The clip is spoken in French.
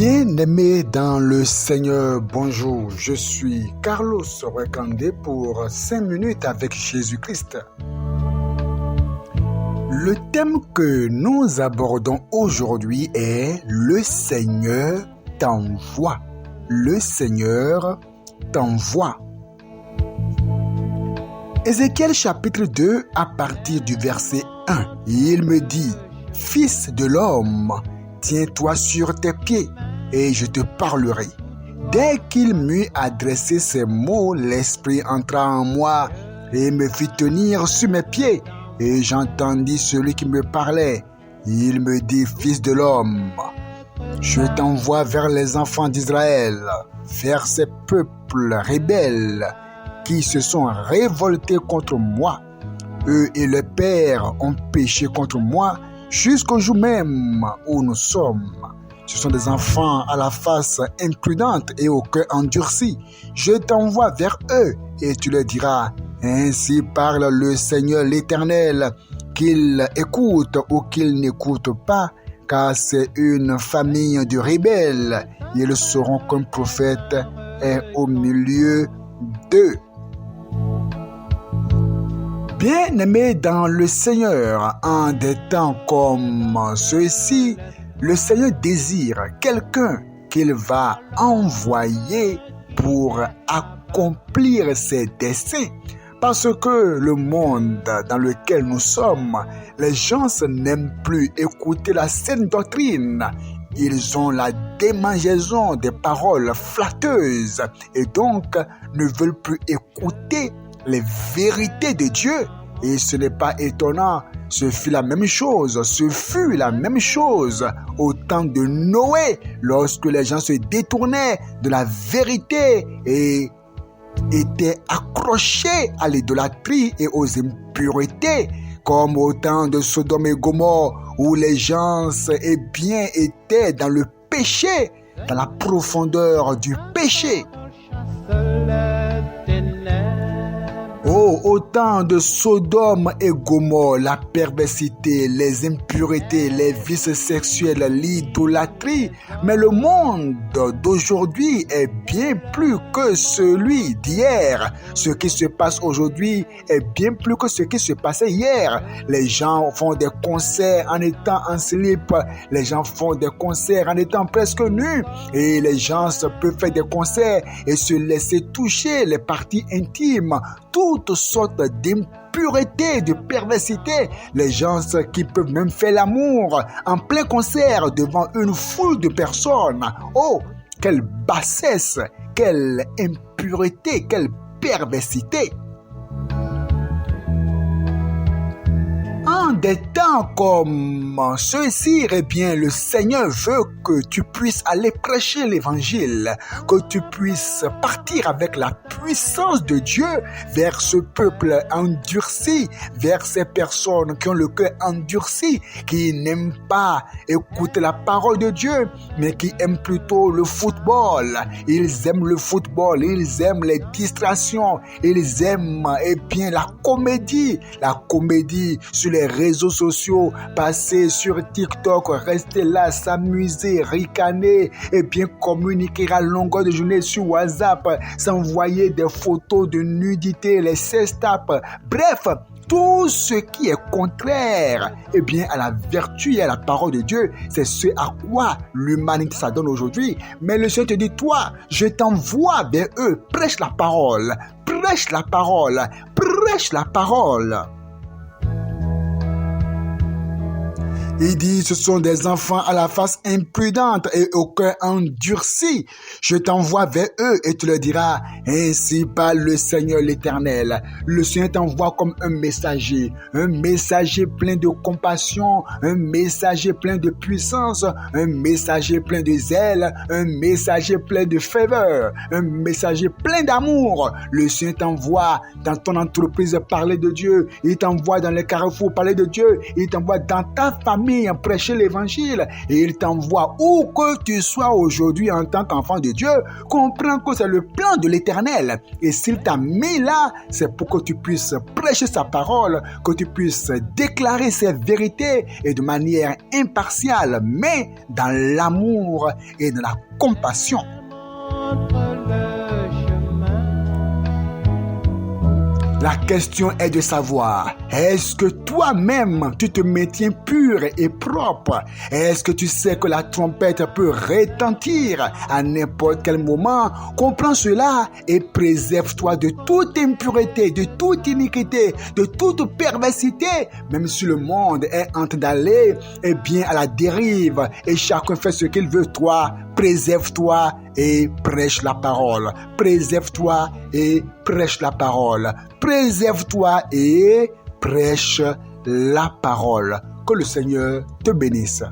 Bien-aimés dans le Seigneur, bonjour, je suis Carlos Rekande pour 5 minutes avec Jésus-Christ. Le thème que nous abordons aujourd'hui est « Le Seigneur t'envoie ». Le Seigneur t'envoie. Ézéchiel chapitre 2 à partir du verset 1, il me dit « Fils de l'homme, tiens-toi sur tes pieds et je te parlerai. » Dès qu'il m'eut adressé ces mots, l'Esprit entra en moi et me fit tenir sur mes pieds. Et j'entendis celui qui me parlait. Il me dit, Fils de l'homme, je t'envoie vers les enfants d'Israël, vers ces peuples rebelles qui se sont révoltés contre moi. Eux et leurs pères ont péché contre moi jusqu'au jour même où nous sommes. Ce sont des enfants à la face imprudente et au cœur endurci. Je t'envoie vers eux et tu leur diras, ainsi parle le Seigneur l'Éternel, qu'ils écoutent ou qu'ils n'écoutent pas, car c'est une famille de rebelles. Ils sauront qu'un prophète est au milieu d'eux. Bien-aimés dans le Seigneur, en des temps comme ceux-ci, le Seigneur désire quelqu'un qu'il va envoyer pour accomplir ses desseins. Parce que le monde dans lequel nous sommes, les gens n'aiment plus écouter la saine doctrine. Ils ont la démangeaison des paroles flatteuses et donc ne veulent plus écouter les vérités de Dieu. Et ce n'est pas étonnant, ce fut la même chose au temps de Noé, lorsque les gens se détournaient de la vérité et étaient accrochés à l'idolâtrie et aux impuretés, comme au temps de Sodome et Gomorrhe, où les gens étaient dans le péché, dans la profondeur du péché. Oh, au temps de Sodome et Gomorrhe, la perversité, les impuretés, les vices sexuels, l'idolâtrie. Mais le monde d'aujourd'hui est bien plus que celui d'hier. Ce qui se passe aujourd'hui est bien plus que ce qui se passait hier. Les gens font des concerts en étant en slip. Les gens font des concerts en étant presque nus. Et les gens peuvent faire des concerts et se laisser toucher les parties intimes. Toutes sortes d'impuretés, de perversité. Les gens qui peuvent même faire l'amour en plein concert devant une foule de personnes. Oh, quelle bassesse, quelle impureté, quelle perversité. En des temps comme ceux-ci, eh bien, le Seigneur veut que tu puisses aller prêcher l'évangile, que tu puisses partir avec la puissance de Dieu vers ce peuple endurci, vers ces personnes qui ont le cœur endurci, qui n'aiment pas écouter la parole de Dieu, mais qui aiment plutôt le football. Ils aiment le football, ils aiment les distractions, ils aiment, eh bien, la comédie sur les réseaux sociaux, passer sur TikTok, rester là, s'amuser, ricaner et bien communiquer à longueur de journée sur WhatsApp, s'envoyer des photos de nudité, les sextapes, bref, tout ce qui est contraire eh bien, à la vertu et à la parole de Dieu, c'est ce à quoi l'humanité s'adonne aujourd'hui. Mais le Seigneur te dit, toi, je t'envoie vers eux, prêche la parole, prêche la parole, prêche la parole. Il dit, ce sont des enfants à la face imprudente et au cœur endurci. Je t'envoie vers eux et tu leur diras, ainsi parle le Seigneur l'Éternel. Le Seigneur t'envoie comme un messager plein de compassion, un messager plein de puissance, un messager plein de zèle, un messager plein de faveur, un messager plein d'amour. Le Seigneur t'envoie dans ton entreprise parler de Dieu, il t'envoie dans les carrefours parler de Dieu, il t'envoie dans ta famille mis à prêcher l'évangile et il t'envoie où que tu sois aujourd'hui en tant qu'enfant de Dieu. Comprends que c'est le plan de l'Éternel. Et s'il t'a mis là, c'est pour que tu puisses prêcher sa parole, que tu puisses déclarer ses vérités et de manière impartiale, mais dans l'amour et dans la compassion. La question est de savoir, est-ce que toi-même, tu te maintiens pur et propre? Est-ce que tu sais que la trompette peut retentir à n'importe quel moment? Comprends cela et préserve-toi de toute impureté, de toute iniquité, de toute perversité, même si le monde est en train d'aller bien à la dérive et chacun fait ce qu'il veut. Toi, préserve-toi et prêche la parole. Préserve-toi et prêche la parole. Préserve-toi et prêche la parole. Que le Seigneur te bénisse.